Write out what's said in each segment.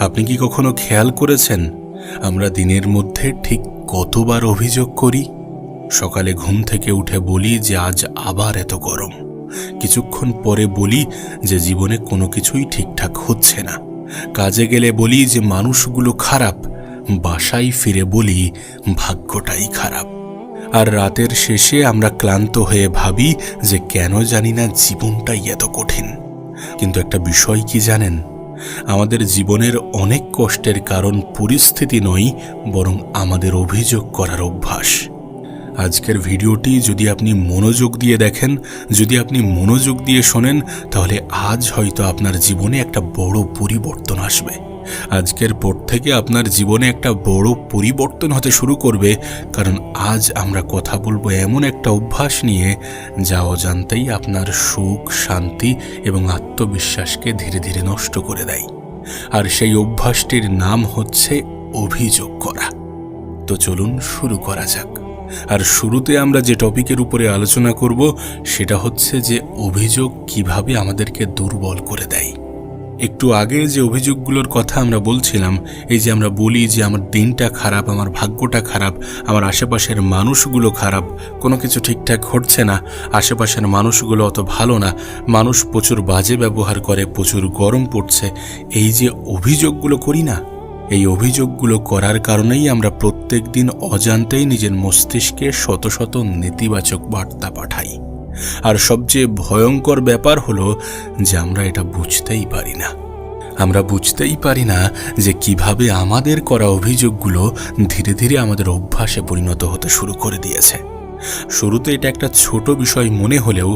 আপনি কি কখনো খেয়াল করেছেন আমরা দিনের মধ্যে ঠিক কতবার অভিযোগ করি? সকালে ঘুম থেকে উঠে বলি যে আজ আবার এত গরম, কিছুক্ষণ পরে বলি যে জীবনে কোনো কিছুই ঠিকঠাক হচ্ছে না, কাজে গেলে বলি যে মানুষগুলো খারাপ, বাসায় ফিরে বলি ভাগ্যটাই খারাপ। আর রাতের শেষে আমরা ক্লান্ত হয়ে ভাবি যে কেন জানি না জীবনটাই এত কঠিন। কিন্তু একটা বিষয় কি জানেন, আমাদের জীবনের অনেক কষ্টের কারণ পরিস্থিতি নয়, বরং আমাদের অভিযোগ করার অভ্যাস। আজকের ভিডিওটি যদি আপনি মনোযোগ দিয়ে দেখেন, যদি আপনি মনোযোগ দিয়ে শোনেন, তাহলে আজ হয়তো আপনার জীবনে একটা বড় পরিবর্তন আসবে। আজকের পর থেকে আপনার জীবনে একটা বড় পরিবর্তন হতে শুরু করবে, কারণ আজ আমরা কথা বলবো এমন একটা অভ্যাস নিয়ে যা অজান্তেই আপনার সুখ, শান্তি এবং আত্মবিশ্বাসকে ধীরে ধীরে নষ্ট করে দেয়। আর সেই অভ্যাসটির নাম হচ্ছে অভিযোগ করা। তো চলুন শুরু করা যাক। আর শুরুতে আমরা যে টপিকের উপরে আলোচনা করব সেটা হচ্ছে যে অভিযোগ কিভাবে আমাদেরকে দুর্বল করে দেয়। একটু আগে যে অভিযোগগুলোর কথা আমরা বলছিলাম, এই যে আমরা বলি যে আমার দিনটা খারাপ, আমার ভাগ্যটা খারাপ, আমার আশেপাশের মানুষগুলো খারাপ, কোনো কিছু ঠিকঠাক হচ্ছে না, আশেপাশের মানুষগুলো অত ভালো না, মানুষ প্রচুর বাজে ব্যবহার করে, প্রচুর গরম পড়ছে, এই যে অভিযোগগুলো করি না, এই অভিযোগগুলো করার কারণেই আমরা প্রত্যেক দিন অজান্তেই নিজের মস্তিষ্কে শত শত নেতিবাচক বার্তা পাঠাই। আর সবচেয়ে ভয়ঙ্কর ব্যাপার হলো যে আমরা এটা বুঝতেই পারি না। আমরা বুঝতেই পারি না যে কিভাবে আমাদের করা অভিযোগগুলো ধীরে ধীরে আমাদের অভ্যাসে পরিণত হতে শুরু করে দিয়েছে। শুরুতে এটা একটা ছোট বিষয় মনে হলেও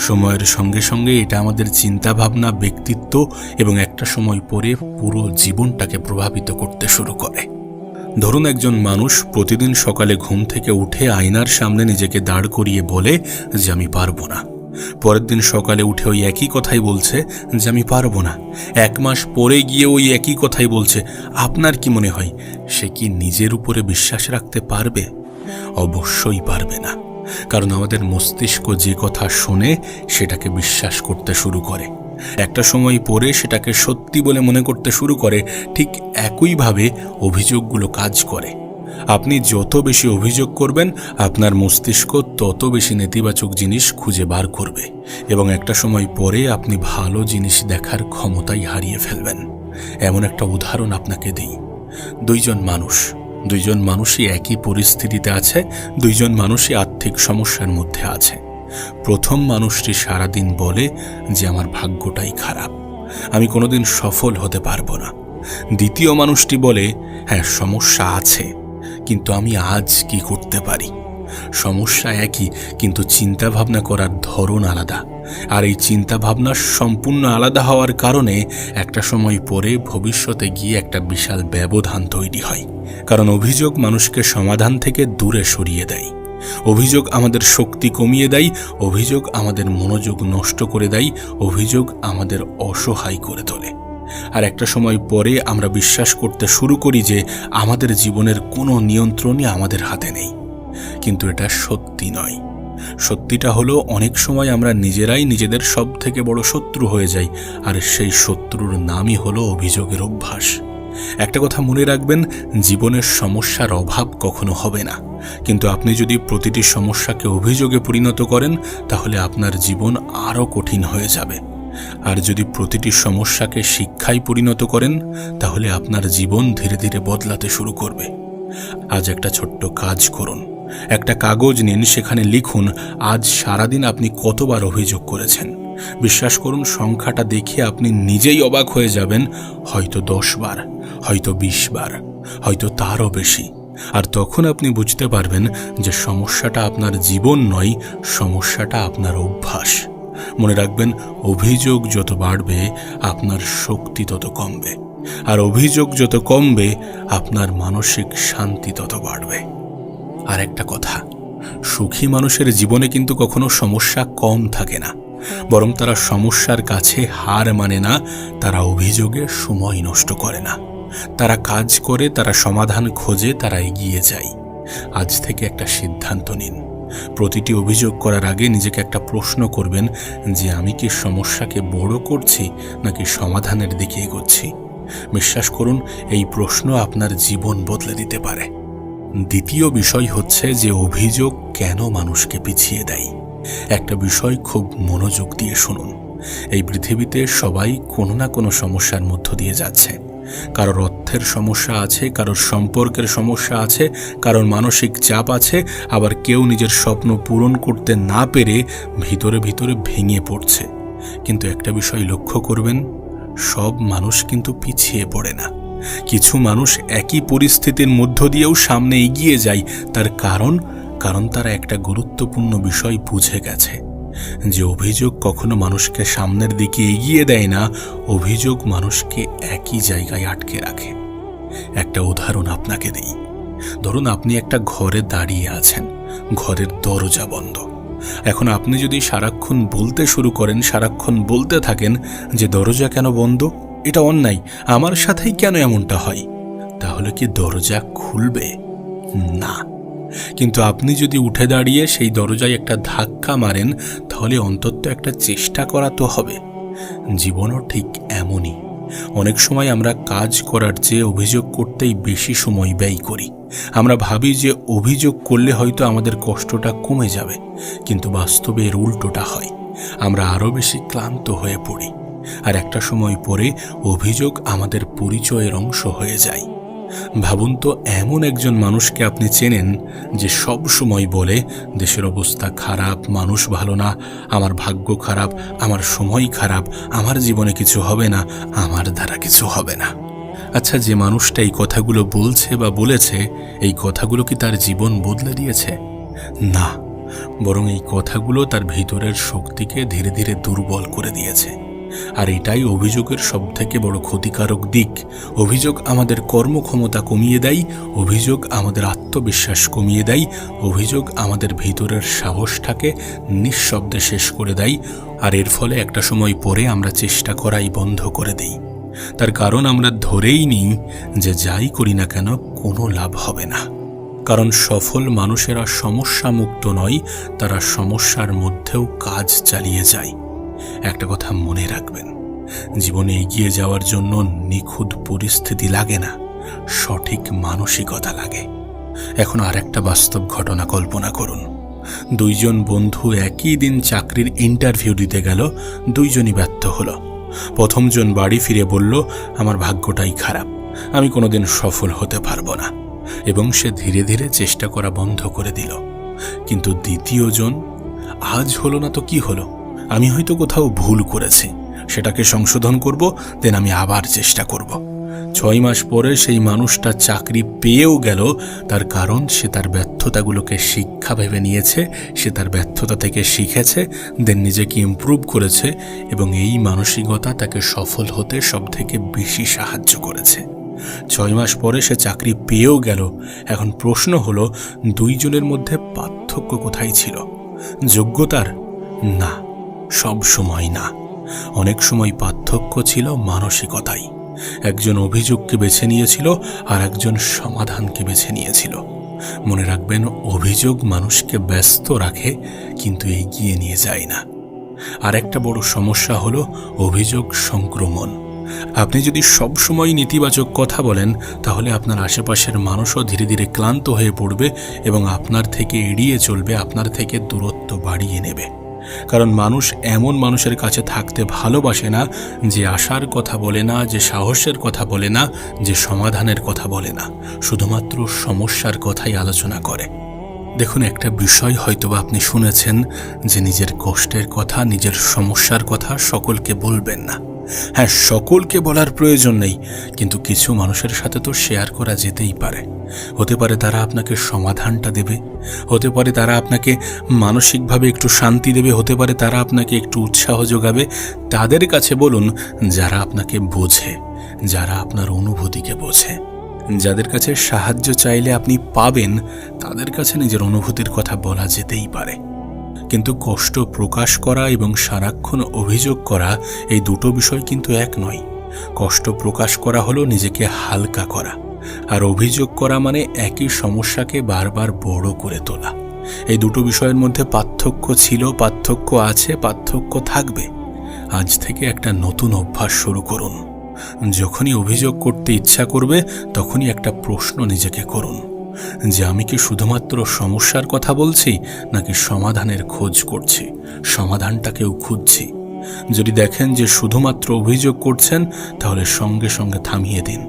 সময়ের সঙ্গে সঙ্গে এটা আমাদের চিন্তাভাবনা, ব্যক্তিত্ব এবং একটা সময় পরে পুরো জীবনটাকে প্রভাবিত করতে শুরু করে। ধরুন একজন মানুষ প্রতিদিন সকালে ঘুম থেকে উঠে আয়নার সামনে নিজেকে দাঁড় করিয়ে বলে যে আমি পারবো না। পরের দিন সকালে উঠে ওই একই কথাই বলছে যে আমি পারবো না। 1 মাস পরে গিয়ে ওই একই কথাই বলছে। আপনার কি মনে হয় সে কি নিজের উপরে বিশ্বাস রাখতে পারবে? অবশ্যই পারবে না, কারণ আমাদের মস্তিষ্ক যে কথা শোনে সেটাকে বিশ্বাস করতে শুরু করে। একটা সময় পরে সেটাকে সত্যি বলে মনে করতে শুরু করে। ঠিক একইভাবে অভিযোগগুলো কাজ করে। আপনি যত বেশি অভিযোগ করবেন, আপনার মস্তিষ্ক তত বেশি নেতিবাচক জিনিস খুঁজে বার করবে এবং একটা সময় পরে আপনি ভালো জিনিস দেখার ক্ষমতাই হারিয়ে ফেলবেন। এমন একটা উদাহরণ আপনাকে দিই। দুইজন মানুষই একই পরিস্থিতিতে আছে, দুইজন মানুষই আর্থিক সমস্যার মধ্যে আছে। প্রথম মানুষটি সারাদিন বলে যে আমার ভাগ্যটাই খারাপ, আমি কোনোদিন সফল হতে পারবো না। দ্বিতীয় মানুষটি বলে হ্যাঁ সমস্যা আছে, কিন্তু আমি আজ কি করতে পারি। সমস্যা একই, কিন্তু চিন্তাভাবনা করার ধরন আলাদা। আর এই চিন্তাভাবনা সম্পূর্ণ আলাদা হওয়ার কারণে একটা সময় পরে ভবিষ্যতে গিয়ে একটা বিশাল ব্যবধান তৈরি হয়। কারণ অভিযোগ মানুষকে সমাধান থেকে দূরে সরিয়ে দেয়। অভিযোগ আমাদের শক্তি কমিয়ে দেয়, অভিযোগ আমাদের মনোযোগ নষ্ট করে দেয়, অভিযোগ আমাদের অসহায় করে তোলে। আর একটা সময় পরে আমরা বিশ্বাস করতে শুরু করি যে আমাদের জীবনের কোনো নিয়ন্ত্রণই আমাদের হাতে নেই। কিন্তু এটা সত্যি নয়। সত্যিটা হলো অনেক সময় আমরা নিজেরাই নিজেদের সব থেকে বড় শত্রু হয়ে যাই, আর সেই শত্রুর নামই হলো অভিযোগের অভ্যাস। একটা কথা মনে রাখবেন, জীবনের সমস্যার অভাব কখনো হবে না, কিন্তু আপনি যদি প্রতিটি সমস্যাকে অভিযোগে পরিণত করেন তাহলে আপনার জীবন আরও কঠিন হয়ে যাবে। আর যদি প্রতিটি সমস্যাকে শিক্ষায় পরিণত করেন তাহলে আপনার জীবন ধীরে ধীরে বদলাতে শুরু করবে। আজ একটা ছোট্ট কাজ করুন। একটা কাগজ নিন, সেখানে লিখুন আজ সারাদিন আপনি কতবার অভিযোগ করেছেন। বিশ্বাস করুন, সংখ্যাটা দেখে আপনি নিজেই অবাক হয়ে যাবেন। হয়তো 10 বার, হয়তো 20 বার, হয়তো তারও বেশি। আর তখন আপনি বুঝতে পারবেন যে সমস্যাটা আপনার জীবন নয়, সমস্যাটা আপনার অভ্যাস। মনে রাখবেন, অভিযোগ যত বাড়বে আপনার শক্তি তত কমবে, আর অভিযোগ যত কমবে আপনার মানসিক শান্তি তত বাড়বে। আর একটা কথা, সুখী মানুষের জীবনে কিন্তু কখনো সমস্যা কম থাকে না, বরং তারা সমস্যার কাছে হার মানে না, তারা অভিযোগে সময় নষ্ট করে না, তারা কাজ করে, তারা সমাধান খোঁজে, তারা এগিয়ে যায়। আজ থেকে একটা সিদ্ধান্ত নিন। প্রতিটি অভিযোগ করার আগে নিজেকে একটা প্রশ্ন করবেন যে আমি কি সমস্যাকে বড় করছি নাকি সমাধানের দিকে এগোচ্ছি। বিশ্বাস করুন, এই প্রশ্ন আপনার জীবন বদলে দিতে পারে। দ্বিতীয় বিষয় হচ্ছে যে অভিযোগ কেন মানুষকে পিছিয়ে দেয়। একটা বিষয় খুব মনোযোগ দিয়ে শুনুন। এই পৃথিবীতে সবাই কোনো না কোনো সমস্যার মধ্য দিয়ে যাচ্ছে। কারোর অর্থের সমস্যা আছে, কারোর সম্পর্কের সমস্যা আছে, কারোর মানসিক চাপ আছে, আবার কেউ নিজের স্বপ্ন পূরণ করতে না পেরে ভিতরে ভিতরে ভেঙে পড়ছে। কিন্তু একটা বিষয় লক্ষ্য করবেন, সব মানুষ কিন্তু পিছিয়ে পড়ে না। কিছু মানুষ একই পরিস্থিতির মধ্য দিয়েও সামনে এগিয়ে যায়। তার কারণ তারা একটা গুরুত্বপূর্ণ বিষয় বুঝে গেছে যে অভিযোগ কখনো মানুষকে সামনের দিকে এগিয়ে দেয় না, অভিযোগ মানুষকে একই জায়গায় আটকে রাখে। একটা উদাহরণ আপনাকে দিই। ধরুন আপনি একটা ঘরে দাঁড়িয়ে আছেন, ঘরের দরজা বন্ধ। এখন আপনি যদি সারাক্ষণ বলতে শুরু করেন, সারাক্ষণ বলতে থাকেন যে দরজা কেন বন্ধ, এটা অন্যায়, আমার সাথেই কেন এমনটা হয়, তাহলে কি দরজা খুলবে? না। কিন্তু আপনি যদি উঠে দাঁড়িয়ে সেই দরজায় একটা ধাক্কা মারেন, তাহলে অন্তত একটা চেষ্টা করা তো হবে। জীবনও ঠিক এমনই। অনেক সময় আমরা কাজ করার চেয়ে অভিযোগ করতেই বেশি সময় ব্যয় করি। আমরা ভাবি যে অভিযোগ করলে হয়তো আমাদের কষ্টটা কমে যাবে, কিন্তু বাস্তবে এর উল্টোটা হয়। আমরা আরও বেশি ক্লান্ত হয়ে পড়ি, আর একটা সময় পরে অভিযোগ আমাদের পরিচয়ের অংশ হয়ে যায়। ভাবুন তো, এমন একজন মানুষকে আপনি চেনেন যে সব সময় বলে দেশের অবস্থা খারাপ, মানুষ ভালো না, আমার ভাগ্য খারাপ, আমার সময় খারাপ, আমার জীবনে কিছু হবে না, আমার দ্বারা কিছু হবে না। আচ্ছা, যে মানুষটা এই কথাগুলো বলছে বা বলেছে, এই কথাগুলো কি তার জীবন বদলে দিয়েছে? না, বরং এই কথাগুলো তার ভিতরের শক্তিকে ধীরে ধীরে দুর্বল করে দিয়েছে। আর এটাই অভিযোগের সবথেকে বড় ক্ষতিকারক দিক। অভিযোগ আমাদের কর্মক্ষমতা কমিয়ে দেয়, অভিযোগ আমাদের আত্মবিশ্বাস কমিয়ে দেয়, অভিযোগ আমাদের ভিতরের সাহসটাকে নিঃশব্দে শেষ করে দেয়। আর এর ফলে একটা সময় পরে আমরা চেষ্টা করাই বন্ধ করে দিই। তার কারণ আমরা ধরেই নিই যে যাই করি না কেন কোনো লাভ হবে না। কারণ সফল মানুষেরা সমস্যা মুক্ত নয়, তারা সমস্যার মধ্যেও কাজ চালিয়ে যায়। একটা কথা মনে রাখবেন, জীবনে এগিয়ে যাওয়ার জন্য নিখুঁত পরিস্থিতি লাগে না, সঠিক মানসিকতা লাগে। এখন আর একটা বাস্তব ঘটনা কল্পনা করুন। দুইজন বন্ধু একই দিন চাকরির ইন্টারভিউ দিতে গেল, দুইজনই ব্যর্থ হলো। প্রথমজন বাড়ি ফিরে বলল, আমার ভাগ্যটাই খারাপ, আমি কোনোদিন সফল হতে পারবো না, এবং সে ধীরে ধীরে চেষ্টা করা বন্ধ করে দিল। কিন্তু দ্বিতীয়জন, আজ হলো না তো কি হলো, আমি হয়তো কোথাও ভুল করেছি, সেটাকে সংশোধন করব, দেন আমি আবার চেষ্টা করব। 6 মাস পরে সেই মানুষটা চাকরি পেয়েও গেল। তার কারণ সে তার ব্যর্থতাগুলোকে শিক্ষা ভেবে নিয়েছে, সে তার ব্যর্থতা থেকে শিখেছে, দেন নিজেকে ইমপ্রুভ করেছে, এবং এই মানসিকতা তাকে সফল হতে সবথেকে বেশি সাহায্য করেছে। 6 মাস পরে সে চাকরি পেয়েও গেল। এখন প্রশ্ন হলো, দুইজনের মধ্যে পার্থক্য কোথায় ছিল? যোগ্যতার? না, সব সময় না। অনেক সময় পার্থক্য ছিল মানসিকতাই। একজন অভিযোগকে বেছে নিয়েছিল, আর একজন সমাধানকে বেছে নিয়েছিল। মনে রাখবেন, অভিযোগ মানুষকে ব্যস্ত রাখে কিন্তু এগিয়ে নিয়ে যায় না। আর একটা বড় সমস্যা হলো অভিযোগ সংক্রমণ। আপনি যদি সব সময় নেতিবাচক কথা বলেন, তাহলে আপনার আশেপাশের মানুষও ধীরে ধীরে ক্লান্ত হয়ে পড়বে এবং আপনার থেকে এড়িয়ে চলবে, আপনার থেকে দূরত্ব বাড়িয়ে নেবে। কারণ মানুষ এমন মানুষের কাছে থাকতে ভালোবাসে না যে আশার কথা বলে না, যে সাহসের কথা বলে না, যে সমাধানের কথা বলে না, শুধুমাত্র সমস্যার কথাই আলোচনা করে। দেখুন, একটা বিষয় হয়তোবা আপনি শুনেছেন যে নিজের কষ্টের কথা, নিজের সমস্যার কথা সকলকে বলবেন না। হ্যাঁ, সকলকে বলার প্রয়োজন নেই, কিন্তু কিছু মানুষের সাথে তো শেয়ার করা যেতেই পারে। হতে পারে তারা আপনাকে সমাধানটা দেবে, হতে পারে তারা আপনাকে মানসিকভাবে একটু শান্তি দেবে, হতে পারে তারা আপনাকে একটু উৎসাহ যোগাবে। তাদের কাছে বলুন যারা আপনাকে বোঝে, যারা আপনার অনুভূতিকে বোঝে। যাদের কাছে সাহায্য চাইলে আপনি পাবেন, তাদের কাছে নিজের অনুভূতির কথা বলা যেতেই পারে। কিন্তু কষ্ট প্রকাশ করা এবং সারাক্ষণ অভিযোগ করা, এই দুটো বিষয় কিন্তু এক নয়। কষ্ট প্রকাশ করা হলো নিজেকে হালকা করা, আর অভিযোগ করা মানে একই সমস্যাকে বারবার বড় করে তোলা। এই দুটো বিষয়ের মধ্যে পার্থক্য ছিল, পার্থক্য আছে, পার্থক্য থাকবে। আজ থেকে একটা নতুন অভ্যাস শুরু করুন। যখনই অভিযোগ করতে ইচ্ছা করবে তখনই একটা প্রশ্ন নিজেকে করুন যে আমি কি শুধুমাত্র সমস্যার কথা বলছি নাকি সমাধানের খোঁজ করছি, সমাধানটাকেও খুঁজছি। যদি দেখেন যে শুধুমাত্র অভিযোগ করছেন তাহলে সঙ্গে সঙ্গে থামিয়ে দিন,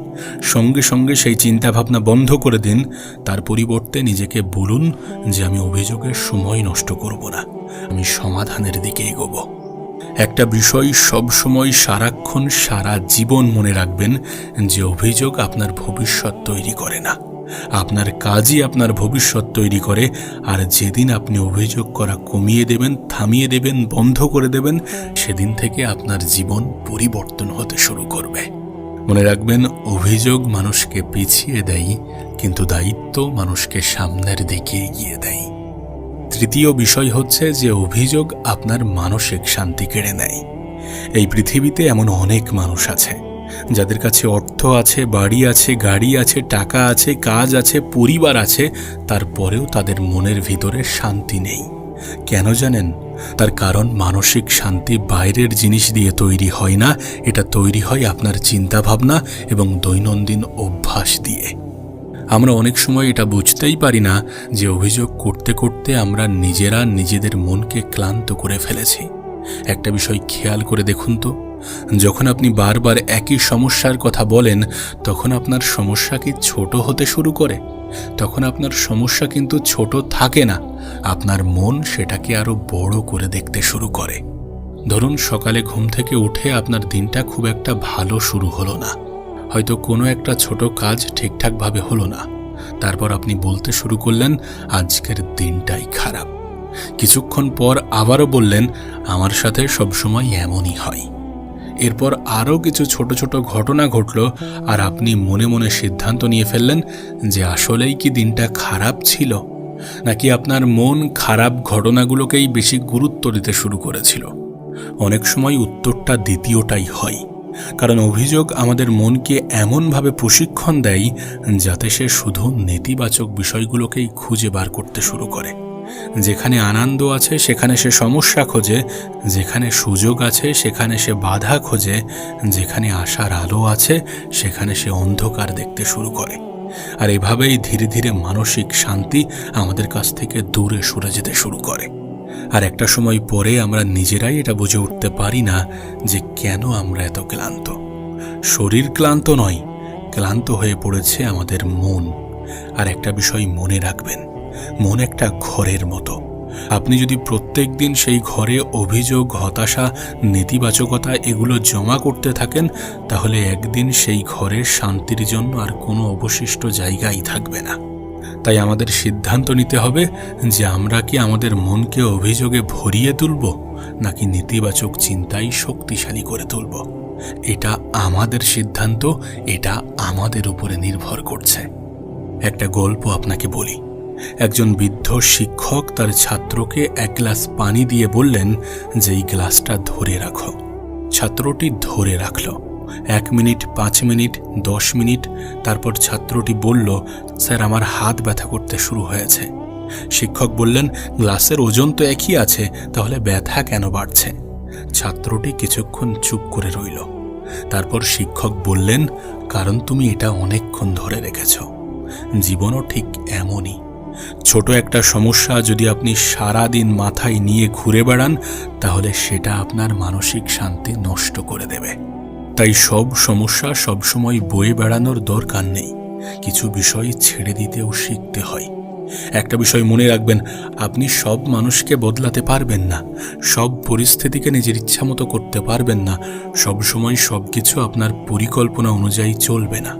সঙ্গে সঙ্গে সেই চিন্তাভাবনা বন্ধ করে দিন। তার পরিবর্তে নিজেকে বলুন যে আমি অভিযোগের সময় নষ্ট করব না, আমি সমাধানের দিকে এগোবো। একটা বিষয় সবসময় সারাক্ষণ সারা জীবন মনে রাখবেন যে অভিযোগ আপনার ভবিষ্যৎ তৈরি করে না, আপনার কাজই আপনার ভবিষ্যৎ তৈরি করে। আর যেদিন আপনি অভিযোগ করা কমিয়ে দেবেন, থামিয়ে দেবেন, বন্ধ করে দেবেন, সেদিন থেকে আপনার জীবন পরিবর্তন হতে শুরু করবে। মনে রাখবেন, অভিযোগ মানুষকে পিছিয়ে দেয়, কিন্তু দায়িত্ব মানুষকে সামনের দিকে এগিয়ে দেয়। তৃতীয় বিষয় হচ্ছে যে অভিযোগ আপনার মানসিক শান্তি কেড়ে নেয়। এই পৃথিবীতে এমন অনেক মানুষ আছে যাদের কাছে অর্থ আছে, বাড়ি আছে, গাড়ি আছে, টাকা আছে, কাজ আছে, পরিবার আছে, তারপরেও তাদের মনের ভিতরে শান্তি নেই। কেন জানেন? তার কারণ মানসিক শান্তি বাইরের জিনিস দিয়ে তৈরি হয় না, এটা তৈরি হয় আপনার চিন্তাভাবনা এবং দৈনন্দিন অভ্যাস দিয়ে। আমরা অনেক সময় এটা বুঝতেই পারি না যে অভিযোগ করতে করতে আমরা নিজেরা নিজেদের মনকে ক্লান্ত করে ফেলেছি। একটা বিষয় খেয়াল করে দেখুন তো, যখন আপনি বারবার একই সমস্যার কথা বলেন তখন আপনার সমস্যা কি ছোট হতে শুরু করে? তখন আপনার সমস্যা কিন্তু ছোট থাকে না, আপনার মন সেটাকে আরো বড় করে দেখতে শুরু করে। ধরুন সকালে ঘুম থেকে উঠে আপনার দিনটা খুব একটা ভালো শুরু হলো না, হয়তো কোনো একটা ছোট কাজ ঠিকঠাকভাবে হলো না। তারপর আপনি বলতে শুরু করলেন আজকের দিনটাই খারাপ। কিছুক্ষণ পর আবারও বললেন আমার সাথে সবসময় এমনই হয়। এরপর আরও কিছু ছোট ছোট ঘটনা ঘটল আর আপনি মনে মনে সিদ্ধান্ত নিয়ে ফেললেন যে আসলেই কি দিনটা খারাপ ছিল, নাকি আপনার মন খারাপ ঘটনাগুলোকেই বেশি গুরুত্ব দিতে শুরু করেছিল। অনেক সময় উত্তরটা দ্বিতীয়টাই হয়, কারণ অভিযোগ আমাদের মনকে এমনভাবে প্রশিক্ষণ দেয় যাতে সে শুধু নেতিবাচক বিষয়গুলোকেই খুঁজে বার করতে শুরু করে। যেখানে আনন্দ আছে সেখানে সে সমস্যা খোঁজে, যেখানে সুযোগ আছে সেখানে সে বাধা খোঁজে, যেখানে আশার আলো আছে সেখানে সে অন্ধকার দেখতে শুরু করে। আর এভাবেই ধীরে ধীরে মানসিক শান্তি আমাদের কাছ থেকে দূরে সরে যেতে শুরু করে। আর একটা সময় পরে আমরা নিজেরাই এটা বুঝে উঠতে পারি না যে কেন আমরা এত ক্লান্ত। শরীর ক্লান্ত নয়, ক্লান্ত হয়ে পড়েছে আমাদের মন। আর একটা বিষয় মনে রাখবেন, মন একটা ঘরের মতো। আপনি যদি প্রত্যেক দিন সেই ঘরে অভিযোগ, হতাশা, নেতিবাচকতা এগুলো জমা করতে থাকেন তাহলে একদিন সেই ঘরের শান্তির জন্য আর কোনো অবশিষ্ট জায়গাই থাকবে না। তাই আমাদের সিদ্ধান্ত নিতে হবে যে আমরা কি আমাদের মনকে অভিযোগে ভরিয়ে তুলব নাকি নেতিবাচক চিন্তাই শক্তিশালী করে তুলব। এটা আমাদের সিদ্ধান্ত, এটা আমাদের উপরে নির্ভর করছে। একটা গল্প আপনাকে বলি। একজন বৃদ্ধ শিক্ষক তার ছাত্রকে এক গ্লাস পানি দিয়ে বললেন যে এই গ্লাসটা ধরে রাখো। ছাত্রটি ধরে রাখল 1 মিনিট, 5 মিনিট, 10 মিনিট। তারপর ছাত্রটি বলল, স্যার আমার হাত ব্যথা করতে শুরু হয়েছে। শিক্ষক বললেন, গ্লাসের ওজন তো একই আছে, তাহলে ব্যথা কেন বাড়ছে? ছাত্রটি কিছুক্ষণ চুপ করে রইল। তারপর শিক্ষক বললেন, কারণ তুমি এটা অনেকক্ষণ ধরে রেখেছ। জীবনও ঠিক এমনই। ছোট একটা সমস্যা যদি আপনি সারা দিন মাথায় নিয়ে ঘুরে বেড়ান তাহলে সেটা আপনার মানসিক শান্তি নষ্ট করে দেবে। তাই সব সমস্যা সবসময় বয়ে বেড়ানোর দরকার নেই, কিছু বিষয় ছেড়ে দিতেও শিখতে হয়। একটা বিষয় মনে রাখবেন, আপনি সব মানুষকে বদলাতে পারবেন না, সব পরিস্থিতিকে নিজের ইচ্ছা মতো করতে পারবেন না, সবসময় সব কিছু আপনার পরিকল্পনা অনুযায়ী চলবে না।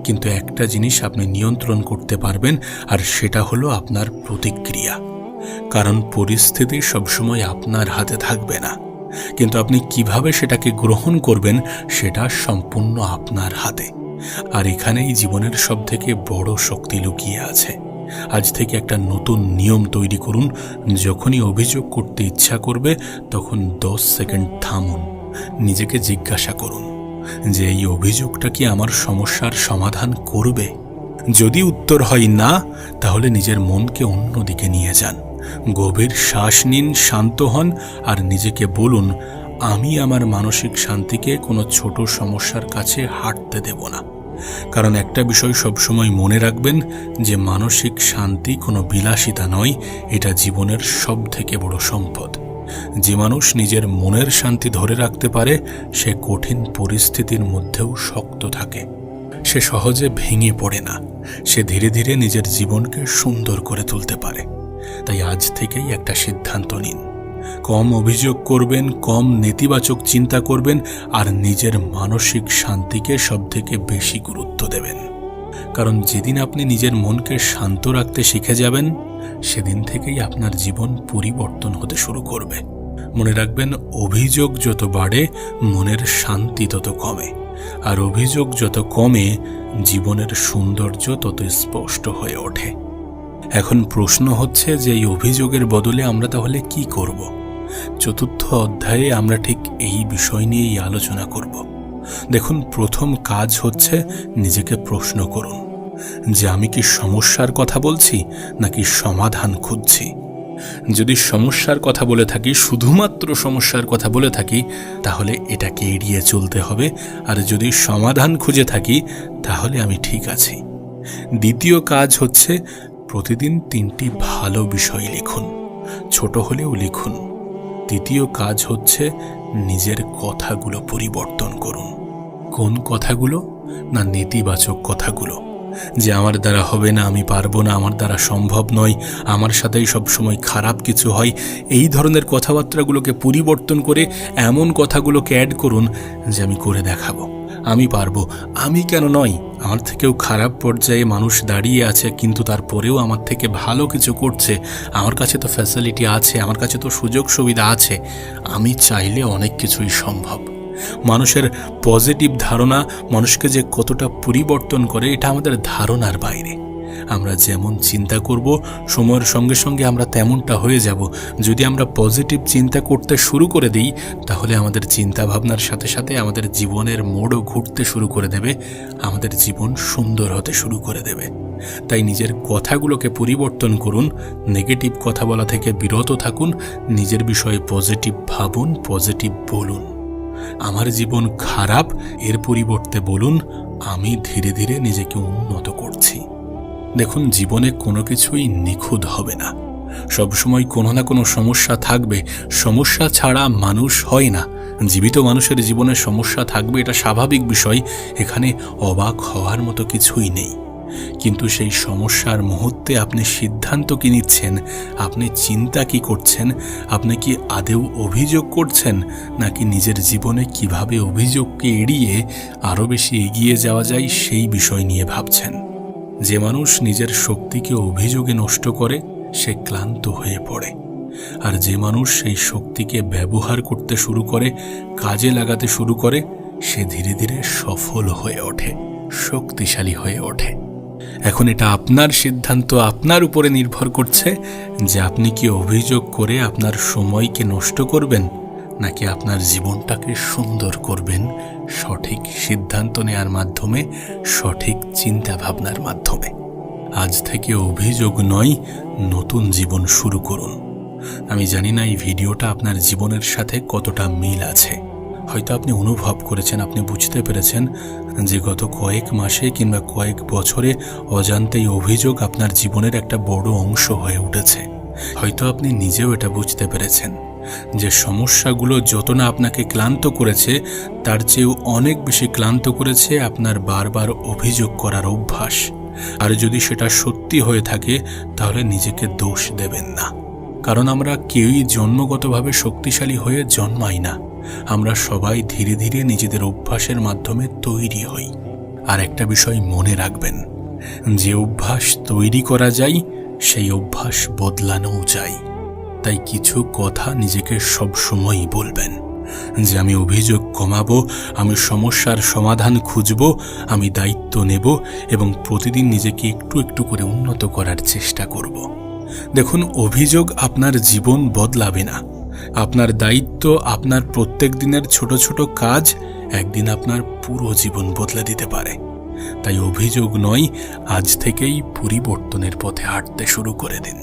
কিন্তু একটা জিনিস আপনি নিয়ন্ত্রণ করতে পারবেন, আর সেটা হলো আপনার প্রতিক্রিয়া। কারণ পরিস্থিতি সবসময় আপনার হাতে থাকবে না, কিন্তু আপনি কিভাবে সেটাকে গ্রহণ করবেন সেটা সম্পূর্ণ আপনার হাতে। আর এখানেই জীবনের সবথেকে বড় শক্তি লুকিয়ে আছে। আজ থেকে একটা নতুন নিয়ম তৈরি করুন। যখনই অভিযোগ করতে ইচ্ছা করবে তখন 10 সেকেন্ড থামুন, নিজেকে জিজ্ঞাসা করুন যে এই অভিযোগটা কি আমার সমস্যার সমাধান করবে। যদি উত্তর হয় না, তাহলে নিজের মনকে অন্যদিকে নিয়ে যান, গভীর শ্বাস নিন, শান্ত হন আর নিজেকে বলুন, আমি আমার মানসিক শান্তিকে কোনো ছোট সমস্যার কাছে হাঁটতে দেব না। কারণ একটা বিষয় সবসময় মনে রাখবেন যে মানসিক শান্তি কোনো বিলাসিতা নয়, এটা জীবনের সবথেকে বড় সম্পদ। যে মানুষ নিজের মনের শান্তি ধরে রাখতে পারে সে কঠিন পরিস্থিতির মধ্যেও শক্ত থাকে, সে সহজে ভেঙে পড়ে না, সে ধীরে ধীরে নিজের জীবনকে সুন্দর করে তুলতে পারে। তাই আজ থেকেই একটা সিদ্ধান্ত নিন, কম অভিযোগ করবেন, কম নেতিবাচক চিন্তা করবেন, আর নিজের মানসিক শান্তিকে সবথেকে বেশি গুরুত্ব দেবেন। কারণ যেদিন আপনি নিজের মনকে শান্ত রাখতে শিখে যাবেন, সেদিন থেকেই আপনার জীবন পরিবর্তন হতে শুরু করবে। মনে রাখবেন, অভিযোগ যত বাড়ে মনের শান্তি তত কমে, আর অভিযোগ যত কমে জীবনের সৌন্দর্য তত স্পষ্ট হয়ে ওঠে। এখন প্রশ্ন হচ্ছে যে এই অভিযোগের বদলে আমরা তাহলে কি করব? চতুর্থ অধ্যায়ে আমরা ঠিক এই বিষয় নিয়েই আলোচনা করব। দেখুন, প্রথম কাজ হচ্ছে নিজেকে প্রশ্ন করুন যে আমি কি সমস্যার কথা বলছি নাকি সমাধান খুঁজছি। যদি সমস্যার কথা বলে থাকি, শুধুমাত্র সমস্যার কথা বলে থাকি, তাহলে এটাকে এড়িয়ে চলতে হবে। আর যদি সমাধান খুঁজে থাকি তাহলে আমি ঠিক আছি। দ্বিতীয় কাজ হচ্ছে প্রতিদিন 3টি ভালো বিষয় লিখুন, ছোট হলেও লিখুন। তৃতীয় কাজ হচ্ছে নিজের কথাগুলো পরিবর্তন করুন। কোন কথাগুলো? না, নেতিবাচক কথাগুলো, যে আমার দ্বারা হবে না, আমি পারবো না, আমার দ্বারা সম্ভব নয়, আমার সাথেই সবসময় খারাপ কিছু হয়, এই ধরনের কথাবার্তাগুলোকে পরিবর্তন করে এমন কথাগুলোকে অ্যাড করুন যে আমি করে দেখাবো, আমি পারবো, আমি কেন নয়, আমার থেকেও খারাপ পর্যায়ে মানুষ দাঁড়িয়ে আছে কিন্তু তারপরেও আমার থেকে ভালো কিছু করছে, আমার কাছে তো ফ্যাসিলিটি আছে, আমার কাছে তো সুযোগ সুবিধা আছে, আমি চাইলে অনেক কিছুই সম্ভব। মানুষের পজিটিভ ধারণা মানুষকে যে কতটা পরিবর্তন করে এটা আমাদের ধারণার বাইরে। আমরা যেমন চিন্তা করব সময়ের সঙ্গে সঙ্গে আমরা তেমনটা হয়ে যাব। যদি আমরা পজিটিভ চিন্তা করতে শুরু করে দিই তাহলে আমাদের চিন্তা ভাবনার সাথে সাথে আমাদের জীবনের মোড়ও ঘুরতে শুরু করে দেবে, আমাদের জীবন সুন্দর হতে শুরু করে দেবে। তাই নিজের কথাগুলোকে পরিবর্তন করুন, নেগেটিভ কথা বলা থেকে বিরত থাকুন, নিজের বিষয়ে পজিটিভ ভাবুন, পজিটিভ বলুন। আমার জীবন খারাপ, এর পরিবর্তে বলুন আমি ধীরে ধীরে নিজেকে উন্নত করছি। দেখুন, জীবনে কোনো কিছুই নিখুঁত হবে না, সবসময় কোনো না কোনো সমস্যা থাকবে। সমস্যা ছাড়া মানুষ হয় না। জীবিত মানুষের জীবনে সমস্যা থাকবে, এটা স্বাভাবিক বিষয়, এখানে অবাক হওয়ার মতো কিছুই নেই। কিন্তু সেই সমস্যার মুহূর্তে আপনি সিদ্ধান্ত কি নিচ্ছেন, আপনি চিন্তা কি করছেন, আপনি কি আদৌ অভিযোগ করছেন, নাকি নিজের জীবনে কিভাবে অভিযোগকে এড়িয়ে আরও বেশি এগিয়ে যাওয়া যায় সেই বিষয় নিয়ে ভাবছেন। যে মানুষ নিজের শক্তিকে অভিযোগে নষ্ট করে সে ক্লান্ত হয়ে পড়ে, আর যে মানুষ সেই শক্তিকে ব্যবহার করতে শুরু করে, কাজে লাগাতে শুরু করে, সে ধীরে ধীরে সফল হয়ে ওঠে, শক্তিশালী হয়ে ওঠে। এখন এটা আপনার সিদ্ধান্ত, আপনার উপরে নির্ভর করছে যে আপনি কি অভিযোগ করে আপনার সময়কে নষ্ট করবেন নাকি আপনার জীবনটাকে সুন্দর করবেন সঠিক সিদ্ধান্ত নেওয়ার মাধ্যমে, সঠিক চিন্তা ভাবনার মাধ্যমে। আজ থেকে অভিযোগ নয়, নতুন জীবন শুরু করুন। আমি জানি না এই ভিডিওটা আপনার জীবনের সাথে কতটা মিল আছে। হয়তো আপনি অনুভব করেছেন, আপনি বুঝতে পেরেছেন যে গত কয়েক মাসে কিংবা কয়েক বছরে অজান্তেই অভিযোগ আপনার জীবনের একটা বড় অংশ হয়ে উঠেছে। হয়তো আপনি নিজেও এটা বুঝতে পেরেছেন যে সমস্যাগুলো যত না আপনাকে ক্লান্ত করেছে, তার চেয়েও অনেক বেশি ক্লান্ত করেছে আপনার বারবার অভিযোগ করার অভ্যাস। আর যদি সেটা সত্যি হয়ে থাকে তাহলে নিজেকে দোষ দেবেন না, কারণ আমরা কেউই জন্মগতভাবে শক্তিশালী হয়ে জন্মাই না। আমরা সবাই ধীরে ধীরে নিজেদের অভ্যাসের মাধ্যমে তৈরি হই। আর একটা বিষয় মনে রাখবেন, যে অভ্যাস তৈরি করা যায় সেই অভ্যাস বদলানোও যায়। তাই কিছু কথা নিজেকে সবসময়ই বলবেন যে আমি অভিযোগ কমাবো, আমি সমস্যার সমাধান খুঁজব, আমি দায়িত্ব নেব এবং প্রতিদিন নিজেকে একটু একটু করে উন্নত করার চেষ্টা করব। দেখুন, অভিযোগ আপনার জীবন বদলাবে না। আপনার দায়িত্ব, আপনার প্রত্যেক দিনের ছোট ছোট কাজ একদিন আপনার পুরো জীবন বদলে দিতে পারে। তাই অভিযোগ নয়, আজ থেকেই পরিবর্তনের পথে হাঁটতে শুরু করে দিন।